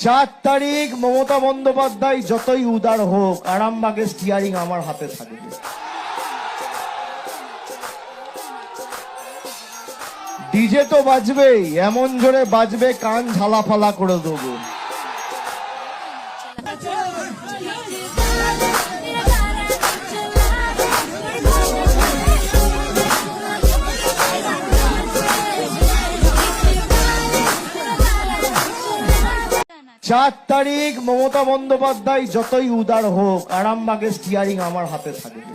4 তারিখ মমতা বন্দ্যোপাধ্যায় যতই উদার হোক, আরামবাগের স্টিয়ারিং আমার হাতে থাকবে। ডিজে তো বাজবেই, এমন জোরে বাজবে কান ঝালাফালা করে দেবো। চার তারিখ মমতা বন্দ্যোপাধ্যায় যতই উদার হোক, আরামবাগের স্টিয়ারিং আমার হাতে থাকবে।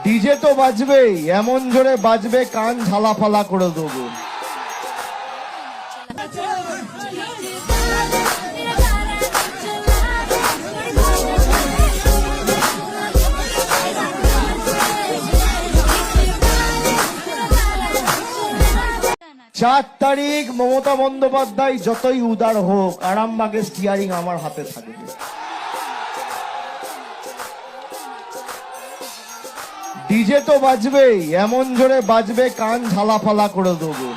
ডিজে তো বাজবেই, এমন জোরে বাজবে কান ঝালাফালা করে দেবো। 4 তারিখ মমতা বন্দ্যোপাধ্যায় যতই উদার হোক, আরামবাগের স্টিয়ারিং আমার হাতে থাকবে। ডিজে তো বাজবেই, এমন জোরে বাজবে কান ঝালাফালা করে দেবো।